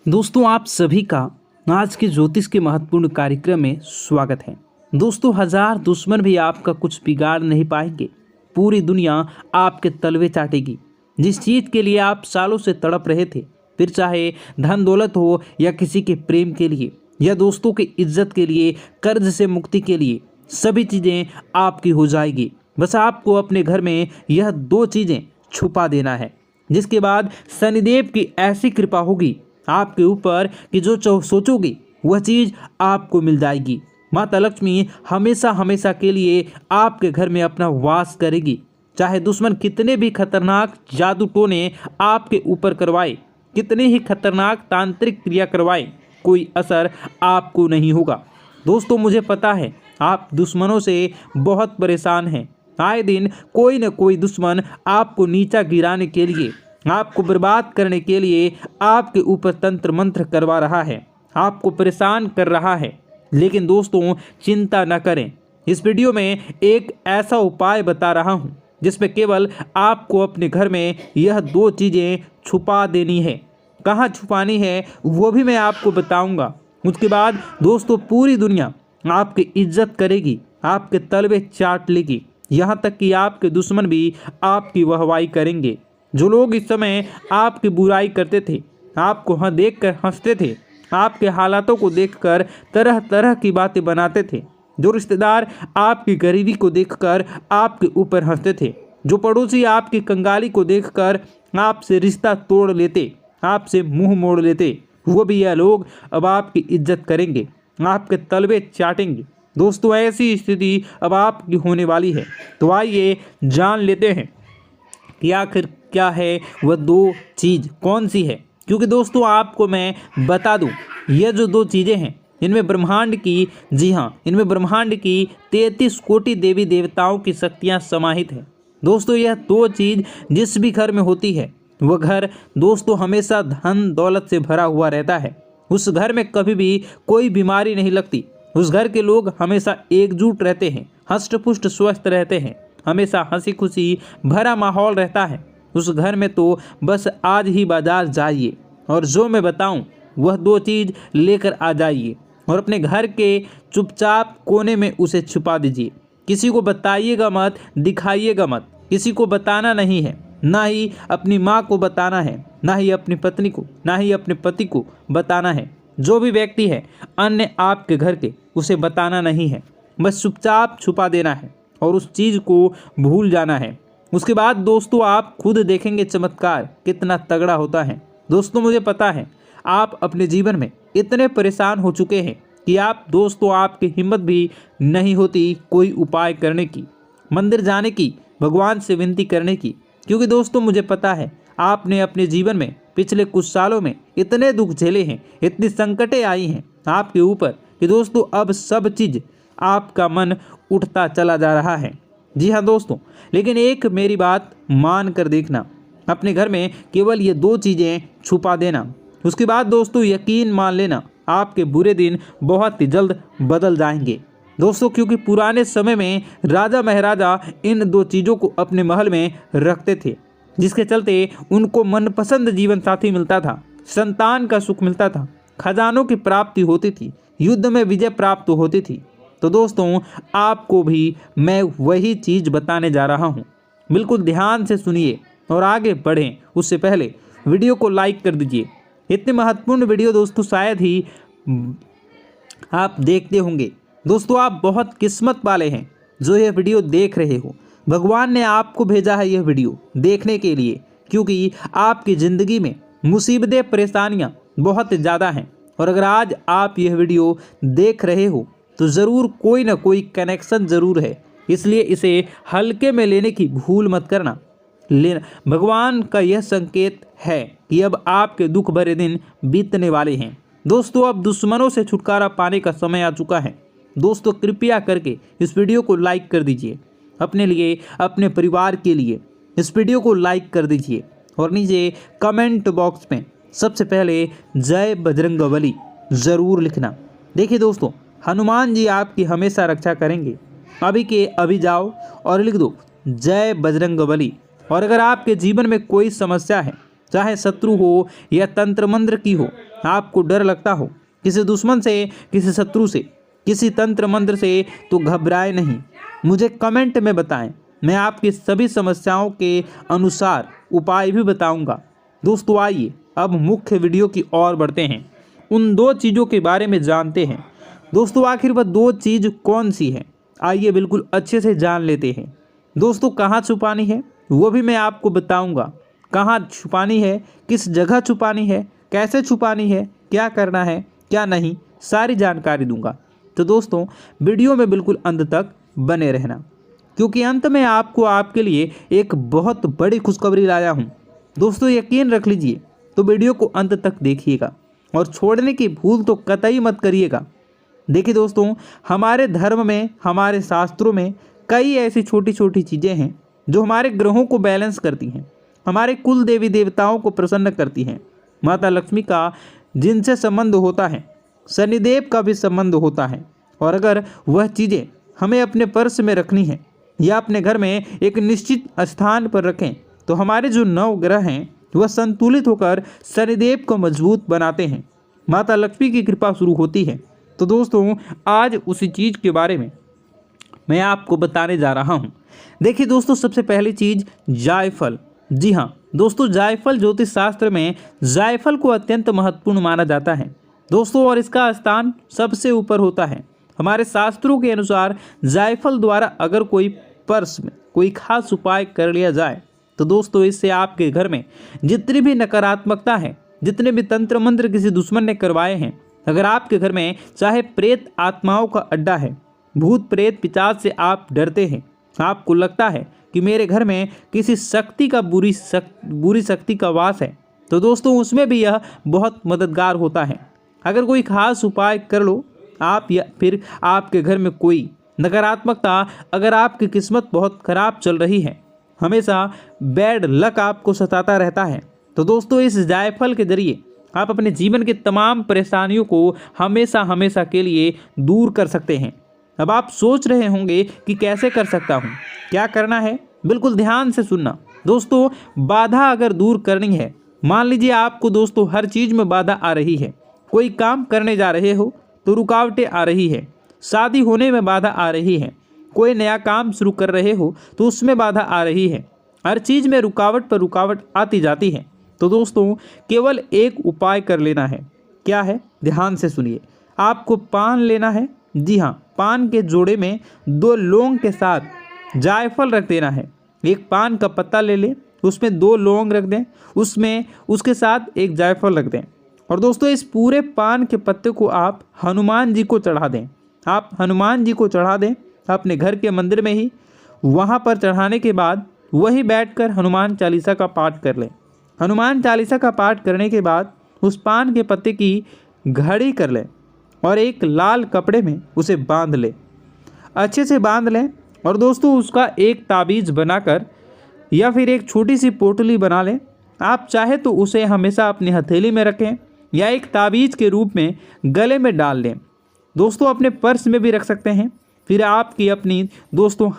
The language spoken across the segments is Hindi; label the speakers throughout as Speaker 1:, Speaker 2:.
Speaker 1: दोस्तों आप सभी का आज के ज्योतिष के महत्वपूर्ण कार्यक्रम में स्वागत है। दोस्तों हजार दुश्मन भी आपका कुछ बिगाड़ नहीं पाएंगे। पूरी दुनिया आपके तलवे चाटेगी। जिस चीज के लिए आप सालों से तड़प रहे थे, फिर चाहे धन दौलत हो या किसी के प्रेम के लिए या दोस्तों की इज्जत के लिए, कर्ज से मुक्ति के लिए, सभी चीजें आपकी हो जाएगी। बस आपको अपने घर में यह दो चीजें छुपा देना है, जिसके बाद शनिदेव की ऐसी कृपा होगी आपके ऊपर कि जो सोचोगे वह चीज आपको मिल जाएगी। माता लक्ष्मी हमेशा हमेशा के लिए आपके घर में अपना वास करेगी। चाहे दुश्मन कितने भी खतरनाक जादू टोने आपके ऊपर करवाए, कितने ही खतरनाक तांत्रिक क्रिया करवाए, कोई असर आपको नहीं होगा। दोस्तों मुझे पता है आप दुश्मनों से बहुत परेशान हैं। आए दिन कोई न कोई दुश्मन आपको नीचा गिराने के लिए, आपको बर्बाद करने के लिए आपके ऊपर तंत्र मंत्र करवा रहा है, आपको परेशान कर रहा है। लेकिन दोस्तों चिंता न करें, इस वीडियो में एक ऐसा उपाय बता रहा हूं जिसमें केवल आपको अपने घर में यह दो चीज़ें छुपा देनी है। कहाँ छुपानी है वो भी मैं आपको बताऊंगा। उसके बाद दोस्तों पूरी दुनिया आपकी इज्जत करेगी, आपके तलवे चाट लेगी, यहाँ तक कि आपके दुश्मन भी आपकी वाहवाही करेंगे। जो लोग इस समय आपकी बुराई करते थे, आपको देखकर हंसते थे, आपके हालातों को देखकर तरह तरह की बातें बनाते थे, जो रिश्तेदार आपकी गरीबी को देखकर आपके ऊपर हंसते थे, जो पड़ोसी आपकी कंगाली को देखकर आपसे रिश्ता तोड़ लेते, आपसे मुंह मोड़ लेते, वो भी यह लोग अब आपकी इज्जत करेंगे, आपके तलवे चाटेंगे। दोस्तों ऐसी स्थिति अब आपकी होने वाली है। तो आइए जान लेते हैं कि आखिर क्या है वह दो चीज़ कौन सी है। क्योंकि दोस्तों आपको मैं बता दूं, यह जो दो चीज़ें हैं इनमें ब्रह्मांड की, जी हाँ, इनमें ब्रह्मांड की 33 कोटि देवी देवताओं की शक्तियाँ समाहित हैं। दोस्तों यह दो चीज़ जिस भी घर में होती है वह घर दोस्तों हमेशा धन दौलत से भरा हुआ रहता है। उस घर में कभी भी कोई बीमारी नहीं लगती। उस घर के लोग हमेशा एकजुट रहते हैं, हष्ट पुष्ट स्वस्थ रहते हैं, हमेशा हंसी खुशी भरा माहौल रहता है। उस घर में तो बस आज ही बाजार जाइए और जो मैं बताऊं वह दो चीज़ लेकर आ जाइए और अपने घर के चुपचाप कोने में उसे छुपा दीजिए। किसी को बताइएगा मत, दिखाइएगा मत। किसी को बताना नहीं है, ना ही अपनी माँ को बताना है, ना ही अपनी पत्नी को, ना ही अपने पति को बताना है। जो भी व्यक्ति है अन्य आपके घर के, उसे बताना नहीं है, बस चुपचाप छुपा देना है और उस चीज़ को भूल जाना है। उसके बाद दोस्तों आप खुद देखेंगे चमत्कार कितना तगड़ा होता है। दोस्तों मुझे पता है आप अपने जीवन में इतने परेशान हो चुके हैं कि आप दोस्तों आपकी हिम्मत भी नहीं होती कोई उपाय करने की, मंदिर जाने की, भगवान से विनती करने की। क्योंकि दोस्तों मुझे पता है आपने अपने जीवन में पिछले कुछ सालों में इतने दुख झेले हैं, इतनी संकटें आई हैं आपके ऊपर कि दोस्तों अब सब चीज़ आपका मन उठता चला जा रहा है। जी हाँ दोस्तों, लेकिन एक मेरी बात मान कर देखना, अपने घर में केवल ये दो चीज़ें छुपा देना। उसके बाद दोस्तों यकीन मान लेना आपके बुरे दिन बहुत ही जल्द बदल जाएंगे। दोस्तों क्योंकि पुराने समय में राजा महाराजा इन दो चीज़ों को अपने महल में रखते थे, जिसके चलते उनको मनपसंद जीवन साथी मिलता था, संतान का सुख मिलता था, खजानों की प्राप्ति होती थी, युद्ध में विजय प्राप्त होती थी। तो दोस्तों आपको भी मैं वही चीज़ बताने जा रहा हूँ। बिल्कुल ध्यान से सुनिए और आगे बढ़ें उससे पहले वीडियो को लाइक कर दीजिए। इतने महत्वपूर्ण वीडियो दोस्तों शायद ही आप देखते होंगे। दोस्तों आप बहुत किस्मत वाले हैं जो यह वीडियो देख रहे हो। भगवान ने आपको भेजा है यह वीडियो देखने के लिए, क्योंकि आपकी ज़िंदगी में मुसीबतें परेशानियाँ बहुत ज़्यादा हैं। और अगर आज आप यह वीडियो देख रहे हो तो ज़रूर कोई ना कोई कनेक्शन ज़रूर है, इसलिए इसे हल्के में लेने की भूल मत करना। लेना भगवान का यह संकेत है कि अब आपके दुख भरे दिन बीतने वाले हैं। दोस्तों अब दुश्मनों से छुटकारा पाने का समय आ चुका है। दोस्तों कृपया करके इस वीडियो को लाइक कर दीजिए, अपने लिए, अपने परिवार के लिए इस वीडियो को लाइक कर दीजिए और नीचे कमेंट बॉक्स में सबसे पहले जय बजरंगबली ज़रूर लिखना। देखिए दोस्तों हनुमान जी आपकी हमेशा रक्षा करेंगे। अभी के अभी जाओ और लिख दो जय बजरंगबली। और अगर आपके जीवन में कोई समस्या है, चाहे शत्रु हो या तंत्र मंत्र की हो, आपको डर लगता हो किसी दुश्मन से, किसी शत्रु से, किसी तंत्र मंत्र से, तो घबराए नहीं, मुझे कमेंट में बताएं। मैं आपकी सभी समस्याओं के अनुसार उपाय भी बताऊंगा। दोस्तों आइए अब मुख्य वीडियो की ओर बढ़ते हैं, उन 2 चीज़ों के बारे में जानते हैं। दोस्तों आखिर वह 2 चीज़ कौन सी है, आइए बिल्कुल अच्छे से जान लेते हैं। दोस्तों कहाँ छुपानी है वो भी मैं आपको बताऊंगा, कहाँ छुपानी है, किस जगह छुपानी है, कैसे छुपानी है, क्या करना है क्या नहीं, सारी जानकारी दूंगा। तो दोस्तों वीडियो में बिल्कुल अंत तक बने रहना, क्योंकि अंत में आपको आपके लिए एक बहुत बड़ी खुशखबरी लाया हूँ। दोस्तों यकीन रख लीजिए, तो वीडियो को अंत तक देखिएगा और छोड़ने की भूल तो कतई मत करिएगा। देखिए दोस्तों, हमारे धर्म में, हमारे शास्त्रों में कई ऐसी छोटी छोटी चीज़ें हैं जो हमारे ग्रहों को बैलेंस करती हैं, हमारे कुल देवी देवताओं को प्रसन्न करती हैं। माता लक्ष्मी का जिनसे संबंध होता है, शनिदेव का भी संबंध होता है, और अगर वह चीज़ें हमें अपने पर्स में रखनी है या अपने घर में एक निश्चित स्थान पर रखें, तो हमारे जो 9 ग्रह हैं वह संतुलित होकर शनिदेव को मजबूत बनाते हैं, माता लक्ष्मी की कृपा शुरू होती है। तो दोस्तों आज उसी चीज़ के बारे में मैं आपको बताने जा रहा हूँ। देखिए दोस्तों, सबसे पहली चीज़ जायफल। जी हाँ दोस्तों, जायफल ज्योतिष शास्त्र में जायफल को अत्यंत महत्वपूर्ण माना जाता है दोस्तों, और इसका स्थान सबसे ऊपर होता है। हमारे शास्त्रों के अनुसार जायफल द्वारा अगर कोई पर्स में कोई खास उपाय कर लिया जाए, तो दोस्तों इससे आपके घर में जितनी भी नकारात्मकता है, जितने भी तंत्र मंत्र किसी दुश्मन ने करवाए हैं, अगर आपके घर में चाहे प्रेत आत्माओं का अड्डा है, भूत प्रेत पिशाच से आप डरते हैं, आपको लगता है कि मेरे घर में किसी शक्ति का बुरी शक्ति का वास है, तो दोस्तों उसमें भी यह बहुत मददगार होता है। अगर कोई खास उपाय कर लो आप, या फिर आपके घर में कोई नकारात्मकता, अगर आपकी किस्मत बहुत खराब चल रही है, हमेशा बैड लक आपको सताता रहता है, तो दोस्तों इस जायफल के जरिए आप अपने जीवन के तमाम परेशानियों को हमेशा हमेशा के लिए दूर कर सकते हैं। अब आप सोच रहे होंगे कि कैसे कर सकता हूँ, क्या करना है, बिल्कुल ध्यान से सुनना। दोस्तों बाधा अगर दूर करनी है, मान लीजिए आपको दोस्तों हर चीज़ में बाधा आ रही है, कोई काम करने जा रहे हो तो रुकावटें आ रही है, शादी होने में बाधा आ रही है, कोई नया काम शुरू कर रहे हो तो उसमें बाधा आ रही है, हर चीज़ में रुकावट पर रुकावट आती जाती है, तो दोस्तों केवल एक उपाय कर लेना है। क्या है, ध्यान से सुनिए। आपको पान लेना है, जी हाँ, पान के जोड़े में 2 लौंग के साथ जायफल रख देना है। एक पान का पत्ता ले लें, उसमें 2 लौंग रख दें, उसमें उसके साथ एक जायफल रख दें, और दोस्तों इस पूरे पान के पत्ते को आप हनुमान जी को चढ़ा दें। आप हनुमान जी को चढ़ा दें अपने घर के मंदिर में ही, वहाँ पर चढ़ाने के बाद वहीं बैठकर हनुमान चालीसा का पाठ कर लें। हनुमान चालीसा का पाठ करने के बाद उस पान के पत्ते की घड़ी कर लें और एक लाल कपड़े में उसे बांध लें, अच्छे से बांध लें, और दोस्तों उसका एक ताबीज़ बनाकर या फिर एक छोटी सी पोटली बना लें। आप चाहे तो उसे हमेशा अपनी हथेली में रखें या एक ताबीज़ के रूप में गले में डाल लें। दोस्तों अपने पर्स में भी रख सकते हैं। फिर आपकी अपनी दोस्तों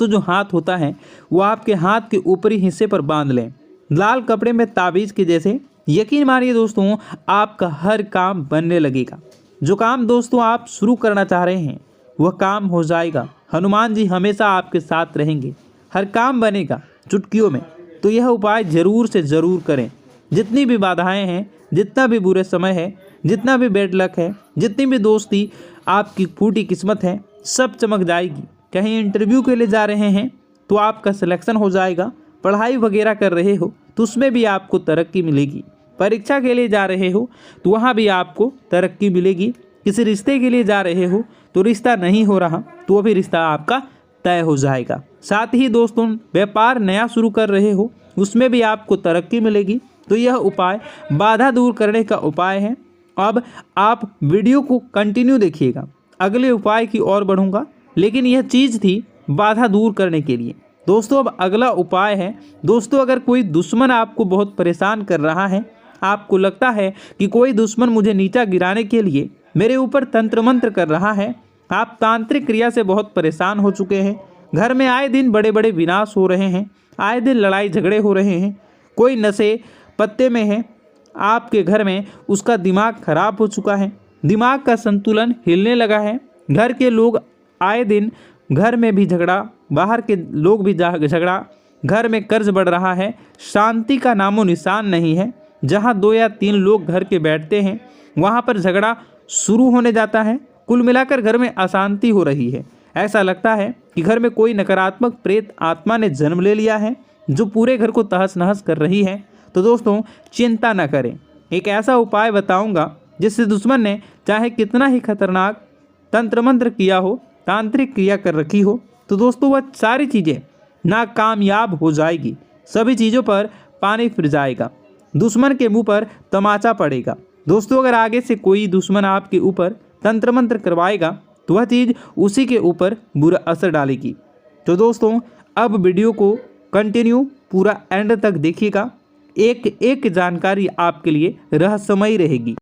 Speaker 1: जो हाथ होता है वो आपके हाथ के ऊपरी हिस्से पर बांध लें, लाल कपड़े में ताबीज़ के जैसे। यकीन मानिए दोस्तों आपका हर काम बनने लगेगा। जो काम दोस्तों आप शुरू करना चाह रहे हैं वह काम हो जाएगा। हनुमान जी हमेशा आपके साथ रहेंगे, हर काम बनेगा चुटकियों में। तो यह उपाय ज़रूर से ज़रूर करें। जितनी भी बाधाएं हैं, जितना भी बुरे समय है, जितना भी बैड लक है, जितनी भी दोस्ती आपकी फूटी किस्मत है, सब चमक जाएगी। कहीं इंटरव्यू के लिए जा रहे हैं तो आपका सिलेक्शन हो जाएगा। पढ़ाई वगैरह कर रहे हो तो उसमें भी आपको तरक्की मिलेगी। परीक्षा के लिए जा रहे हो तो वहाँ भी आपको तरक्की मिलेगी। किसी रिश्ते के लिए जा रहे हो तो रिश्ता नहीं हो रहा तो वो भी रिश्ता आपका तय हो जाएगा। साथ ही दोस्तों व्यापार नया शुरू कर रहे हो उसमें भी आपको तरक्की मिलेगी। तो यह उपाय बाधा दूर करने का उपाय है। अब आप वीडियो को कंटिन्यू देखिएगा, अगले उपाय की ओर बढ़ूंगा, लेकिन यह चीज़ थी बाधा दूर करने के लिए। दोस्तों अब अगला उपाय है। दोस्तों अगर कोई दुश्मन आपको बहुत परेशान कर रहा है, आपको लगता है कि कोई दुश्मन मुझे नीचा गिराने के लिए मेरे ऊपर तंत्र मंत्र कर रहा है, आप तांत्रिक क्रिया से बहुत परेशान हो चुके हैं, घर में आए दिन बड़े बड़े विनाश हो रहे हैं, आए दिन लड़ाई झगड़े हो रहे हैं, कोई नशे पत्ते में है, आपके घर में उसका दिमाग खराब हो चुका है, दिमाग का संतुलन हिलने लगा है, घर के लोग आए दिन घर में भी झगड़ा, बाहर के लोग भी झगड़ा, घर में कर्ज बढ़ रहा है, शांति का नामो निशान नहीं है। जहाँ 2 या 3 लोग घर के बैठते हैं वहाँ पर झगड़ा शुरू होने जाता है। कुल मिलाकर घर में अशांति हो रही है। ऐसा लगता है कि घर में कोई नकारात्मक प्रेत आत्मा ने जन्म ले लिया है जो पूरे घर को तहस नहस कर रही है। तो दोस्तों चिंता न करें, एक ऐसा उपाय बताऊंगा जिससे दुश्मन ने चाहे कितना ही खतरनाक तंत्र मंत्र किया हो, तांत्रिक क्रिया कर रखी हो, तो दोस्तों वह सारी चीज़ें नाकामयाब हो जाएगी। सभी चीज़ों पर पानी फिर जाएगा, दुश्मन के मुंह पर तमाचा पड़ेगा। दोस्तों अगर आगे से कोई दुश्मन आपके ऊपर तंत्र मंत्र करवाएगा तो वह चीज़ उसी के ऊपर बुरा असर डालेगी। तो दोस्तों अब वीडियो को कंटिन्यू पूरा एंड तक देखिएगा, एक एक जानकारी आपके लिए रहस्यमयी रहेगी।